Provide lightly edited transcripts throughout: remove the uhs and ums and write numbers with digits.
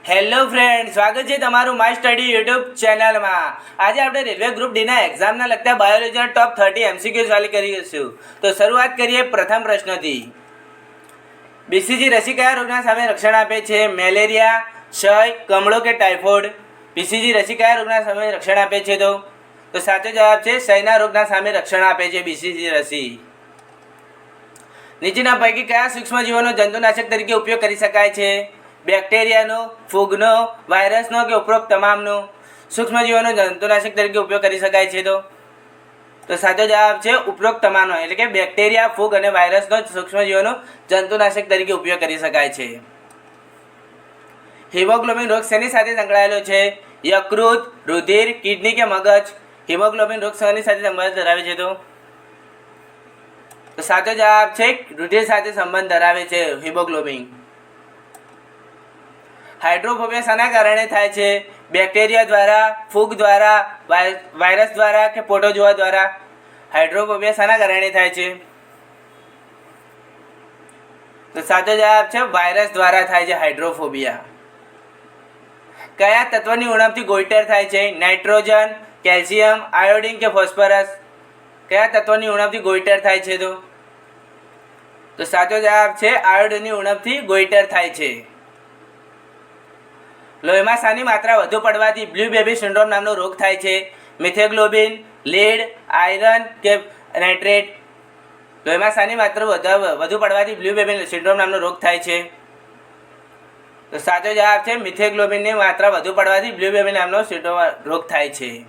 Hello friend, સ્વાગત છે તમારું માય સ્ટડી યુટ્યુબ ચેનલમાં। આજે આપણે રેલવે ગ્રુપ ડીના એક્ઝામના લગતા બાયોલોજીના ટોપ 30 એમસીક્યુ સોલ્વ કરીશું। તો શરૂઆત કરીએ પ્રથમ પ્રશ્નથી। બીસીજી રસી કયા રોગના સામે રક્ષણ આપે છે? મેલેરિયા, ક્ષય, કમળો કે ટાઇફોઇડ? બીસીજી રસી કયા રોગના સામે રક્ષણ આપે છે? તો સાચો જવાબ છે ક્ષયના રોગના સામે રક્ષણ આપે છે બીસીજી રસી। નીચેના પૈકી કયા સૂક્ષ્મજીવોનો જંતુનાશક તરીકે ઉપયોગ કરી શકાય છે? બેક્ટેરિયાનો, ફૂગનો, વાયરસનો કે ઉપરોક્ત તમામનો? સૂક્ષ્મજીવોનો જંતુનાશક તરીકે ઉપયોગ કરી શકાય છે તો સાચો જવાબ છે ઉપરોક્ત તમામનો, એટલે કે બેક્ટેરિયા, ફૂગ અને વાયરસનો સૂક્ષ્મજીવોનો જંતુનાશક તરીકે ઉપયોગ કરી શકાય છે। હિમોગ્લોબિન રોગ શેની સાથે સંકળાયેલો છે? યકૃત, રુધિર, કિડની કે મગજ? હિમોગ્લોબિન રોગ શેની સાથે સંબંધ ધરાવે છે? તો સાચો જવાબ છે રુધિર સાથે સંબંધ ધરાવે છે હિમોગ્લોબિન। હાઇડ્રોફોબિયા શાના કારણે થાય છે? બેક્ટેરિયા દ્વારા, ફૂગ દ્વારા, વાયરસ દ્વારા કે પ્રોટોઝોઆ દ્વારા? હાઇડ્રોફોબિયા શાના કારણે થાય છે? તો સાચો જવાબ છે વાયરસ દ્વારા થાય છે હાઇડ્રોફોબિયા। કયા તત્વની ઉણપથી ગોઈટર થાય છે? નાઇટ્રોજન, કેલ્શિયમ, આયોડિન કે ફોસ્ફરસ? કયા તત્વની ઉણપથી ગોઈટર થાય છે? તો સાચો જવાબ છે આયોડિનની ઉણપથી ગોઈટર થાય છે। લોહીમાં શાની માત્રા વધુ પડવાથી બ્લુ બેબી સિન્ડ્રોમ નામનો રોગ થાય છે? મિથેગ્લોબિન, લીડ, આયરન કે નાઇટ્રેટ? લોહીમાં શાની માત્રા વધુ પડવાથી બ્લુ બેબી સિન્ડ્રોમ નામનો રોગ થાય છે? તો સાચો જવાબ છે મિથેગ્લોબિનની માત્રા વધુ પડવાથી બ્લુ બેબી નામનો રોગ થાય છે।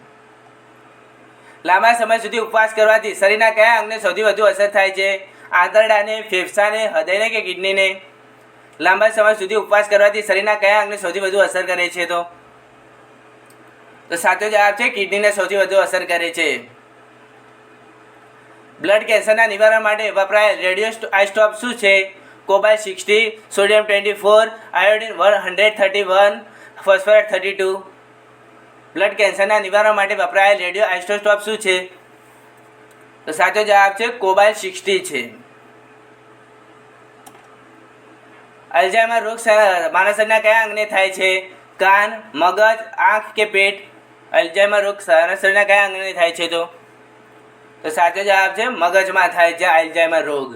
લાંબા સમય સુધી ઉપવાસ કરવાથી શરીરના કયા અંગને સૌથી વધુ અસર થાય છે? આંતરડાને, ફેફસાને, હૃદયને કે કિડનીને? લાંબા સમય સુધી ઉપવાસ કરવાથી શરીરના કયા અંગને સૌથી વધુ અસર કરે છે? તો સાચો જવાબ છે કિડનીને સૌથી વધુ અસર કરે છે। બ્લડ કેન્સરના નિવારણ માટે વપરાયેલ રેડિયો આઇસોટોપ શું છે? Cobalt 60, sodium 24, iodine 131, phosphorus 32? Blood કેન્સરના નિવારણ માટે વપરાયેલ રેડિયો આઇસોટોપ શું છે? તો સાચો જવાબ છે કોબાલ્ટ 60 છે। અલ્ઝાઇમર રોગ માનવ શરીરના કયા અંગને થાય છે? કાન, મગજ, આંખ કે પેટ? અલ્ઝાઇમર રોગ માનવ શરીરના કયા અંગને થાય છે? તો સાચો જવાબ છે મગજમાં થાય છે અલ્ઝાઇમર રોગ।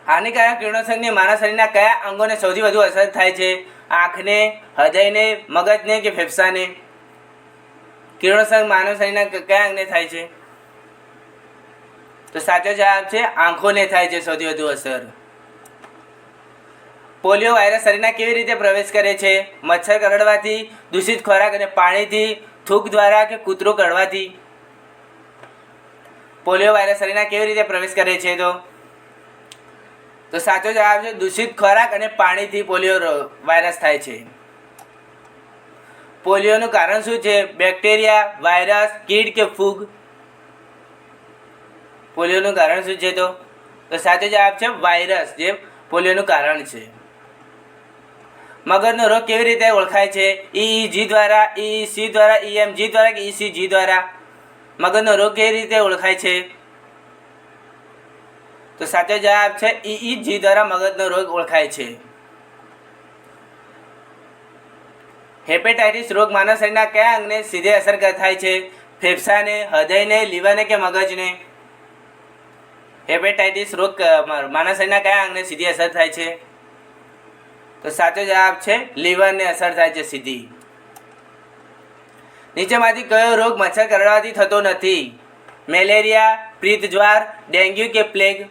હાનિકારક કિરણોત્સર્ગની માનવ શરીરના કયા અંગોને સૌથી વધુ અસર થાય છે? આંખને, હૃદયને, મગજને કે ફેફસાને? કિરણોત્સર્ગ માનવ શરીરના કયા અંગને થાય છે? તો સાચો જવાબ છે આંખોને થાય છે સૌથી વધુ અસર। પોલિયો વાયરસ શરીરમાં કેવી રીતે પ્રવેશ કરે છે? મચ્છર કરડવાથી, દૂષિત ખોરાક અને પાણીથી, થૂંક દ્વારા કે કૂતરું કરડવાથી? પોલિયો વાયરસ શરીરમાં કેવી રીતે પ્રવેશ કરે છે? તો સાચો જવાબ છે દૂષિત ખોરાક અને પાણીથી પોલિયો વાયરસ થાય છે। પોલિયોનું કારણ શું છે? બેક્ટેરિયા, વાયરસ, કીડ કે ફૂગ? પોલિયોનું કારણ શું છે? તો સાચો જવાબ છે વાયરસ, જે પોલિયોનું કારણ છે। મગજનો રોગ કેવી રીતે ઓળખાય છે? EEG દ્વારા, EEC દ્વારા, EMG દ્વારા કે ECG દ્વારા? મગજનો રોગ કેવી રીતે ઓળખાય છે? તો સાચો જવાબ છે EEG દ્વારા મગજનો રોગ ઓળખાય છે। હેપેટાઇટિસ રોગ માનવ શરીરના કયા અંગને સીધે અસર થાય છે? ફેફસાને, હૃદયને, લીવરને કે મગજને? હેપેટાઇટિસ રોગ માનવ શરીરના કયા અંગને સીધી અસર થાય છે? તો સાચો જવાબ છે લીવરને અસર થાય છે સીધી। નીચેમાંથી કયો રોગ મચ્છર કરડવાથી થતો નથી? મેલેરિયા, પ્રીતજ્વાર, ડેન્ગ્યુ કે પ્લેગ?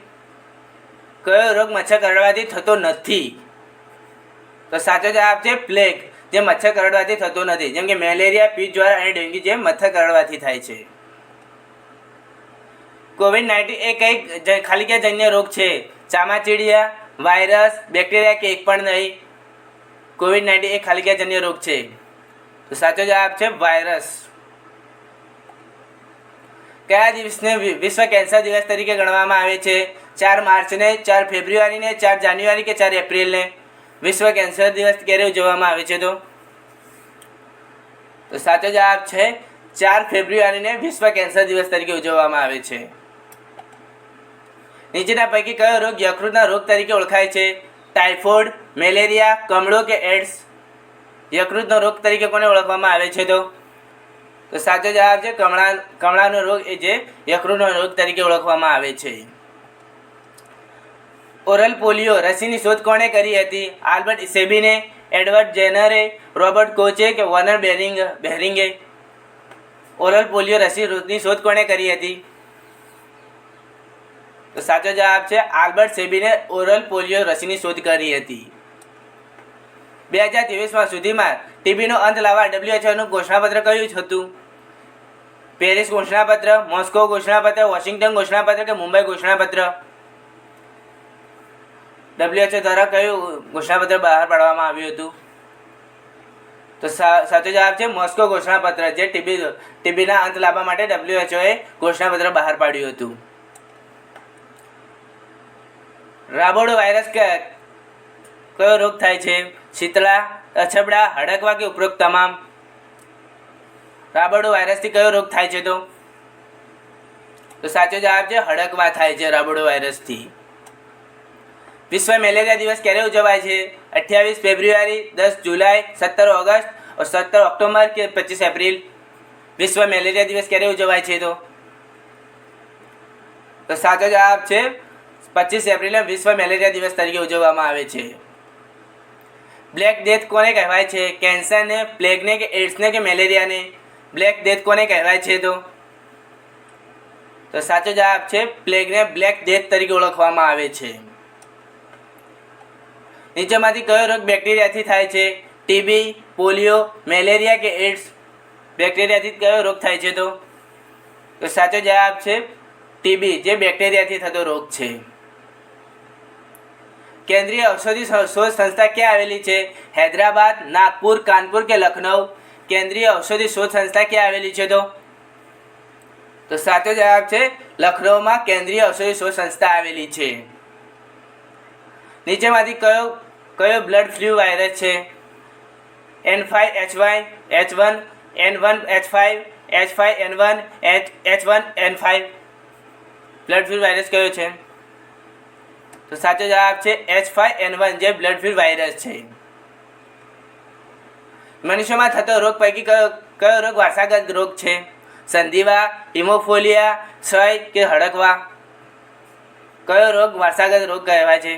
કયો રોગ મચ્છર કરડવાથી થતો નથી? તો સાચો જવાબ છે પ્લેગ, જે મચ્છર કરડવાથી થતો નથી, જેમ કે મેલેરિયા, પ્રીતજ્વાર અને ડેન્ગ્યુ જે મચ્છર કરડવાથી થાય છે। કોવિડ-19 એ કઈ ખાલી કે જન્ય રોગ છે? ચામાચીડિયા, વાયરસ, બેક્ટેરિયા કે એક પણ નહીં? કોવિડ-19 એ ખાલી કે જન્ય રોગ છે, તો સાચો જવાબ છે વાયરસ। કયા દિવસને વિશ્વ કેન્સર દિવસ તરીકે ગણવામાં આવે છે? 4 માર્ચને, 4 ફેબ્રુઆરીને, 4 જાન્યુઆરી કે 4 એપ્રિલને? વિશ્વ કેન્સર દિવસ ક્યારે ઉજવવામાં આવે છે? તો સાચો જવાબ છે 4 ફેબ્રુઆરીને વિશ્વ કેન્સર દિવસ તરીકે ઉજવવામાં આવે છે। નીચેના પૈકી કયો રોગ યકૃતના રોગ તરીકે ઓળખાય છે? ટાઇફોઇડ, મેલેરિયા, કમળો કે એડ્સ? યકૃતનો રોગ તરીકે કોને ઓળખવામાં આવે છે? તો સાચો જવાબ છે કમળાનો રોગ એ જે યકૃતનો રોગ તરીકે ઓળખવામાં આવે છે. ઓરલ પોલિયો રસીની શોધ કોણે કરી હતી? આલ્બર્ટ સેબિને, એડવર્ડ જેનરે, રોબર્ટ કોચે કે વર્નર બેરિંગે? ઓરલ પોલિયો રસીની શોધ કોણે કરી હતી? તો સાચો જવાબ છે આલ્બર્ટ સેબિને ઓરલ પોલિયો રસીની શોધ કરી હતી. 2023 સુધીમાં ટીબીનો અંત લાવવા WHO ઘોષણાપત્ર કયું હતું? પેરિસ ઘોષણાપત્ર, મોસ્કો ઘોષણાપત્ર, વોશિંગ્ટન ઘોષણાપત્ર કે મુંબઈ ઘોષણાપત્ર? WHO દ્વારા કયું ઘોષણાપત્ર બહાર પાડવામાં આવ્યું હતું? તો સાચો જવાબ છે મોસ્કો ઘોષણાપત્ર, જે ટીબીના અંત લાવવા માટે WHOએ ઘોષણાપત્ર બહાર પાડ્યું હતું. રાબોડો વાયરસ કયો રોગ થાય છે? શીતળા, અછબડા, હડકવા કે ઉપરોક્ત તમામ? રાબોડો વાયરસથી કયો રોગ થાય છે? તો સાચો જવાબ છે હડકવા થાય છે રાબોડો વાયરસથી. વિશ્વ મેલેરિયા દિવસ ક્યારે ઉજવાય છે? 28 ફેબ્રુઆરી, 10 જુલાઈ, 17 ઓગસ્ટ, 17 ઓક્ટોબર કે 25 એપ્રિલ? વિશ્વ મેલેરિયા દિવસ ક્યારે ઉજવાય છે? તો સાચો જવાબ છે 25 એપ્રિલે વિશ્વ મેલેરિયા દિવસ તરીકે ઉજવવામાં આવે છે. બ્લેક ડેથ કોને કહેવાય છે? કેન્સરને, પ્લેગને કે એડ્સને કે મેલેરિયાને? બ્લેક ડેથ કોને કહેવાય છે? તો સાચો જવાબ છે પ્લેગને બ્લેક ડેથ તરીકે ઓળખવામાં આવે છે. નીચેમાંથી કયો રોગ બેક્ટેરિયાથી થાય છે? ટીબી, પોલિયો, મેલેરિયા કે એડ્સ? બેક્ટેરિયાથી કયો રોગ થાય છે? તો સાચો જવાબ છે ટીબી, જે બેક્ટેરિયાથી થતો રોગ છે. કેન્દ્રીય ઔષધિ શોધ સંસ્થા ક્યાં આવેલી છે? હૈદરાબાદ, નાગપુર, કાનપુર કે લખનઉ? કેન્દ્રીય ઔષધિ શોધ સંસ્થા ક્યાં આવેલી છે? તો સાચો જવાબ છે લખનઉમાં કેન્દ્રીય ઔષધિ શોધ સંસ્થા આવેલી છે. નીચેમાંથી કયો બ્લડ ફ્લૂ વાયરસ છે? N5H1, N1H5, H5N1, H1N5? Blood flu virus કયો છે? તો સાચો જવાબ છે H5N1, જે બ્લડ ફ્લૂ વાયરસ છે. મનુષ્યમાં થતો રોગ પૈકી કયો રોગ વારસાગત રોગ છે? સંધિવા, હિમોફિલિયા, ક્ષય કે હડકવા? કયો રોગ વારસાગત રોગ કહેવાય છે?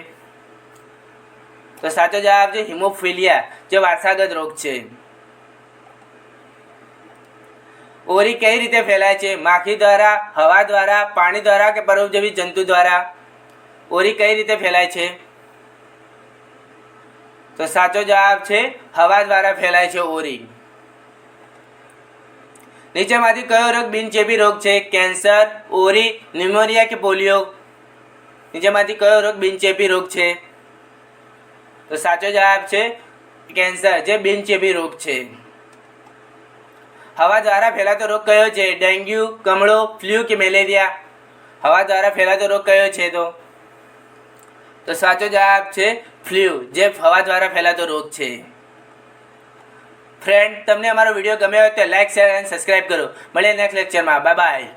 તો સાચો જવાબ છે હિમોફિલિયા, જે વારસાગત રોગ છે. ઓરી કઈ રીતે ફેલાય છે? માખી દ્વારા, હવા દ્વારા, પાણી દ્વારા કે પરોપજીવી જંતુ દ્વારા? ઓરી કઈ રીતે ફેલાય છે? તો સાચો જવાબ છે હવા દ્વારા ફેલાય છે ઓરી. નીચેમાંથી કયો રોગ બિનચેપી રોગ છે? કેન્સર, ઓરી, ન્યુમોનિયા કે પોલિયો? નીચેમાંથી કયો રોગ બિનચેપી રોગ છે? તો સાચો જવાબ છે કેન્સર, જે બિનચેપી રોગ છે. હવા દ્વારા ફેલાતો રોગ કયો છે? ડેન્ગ્યુ, કમળો, ફ્લૂ કે મેલેરિયા? હવા દ્વારા ફેલાતો રોગ કયો છે? તો સાચો જવાબ છે ફ્લૂ, જે હવા દ્વારા ફેલાતો રોગ છે. ફ્રેન્ડ, તમને અમારો વિડીયો ગમ્યો હોય તો લાઈક, શેર અને સબસ્ક્રાઈબ કરો. મળીએ નેક્સ્ટ લેક્ચરમાં. Bye bye.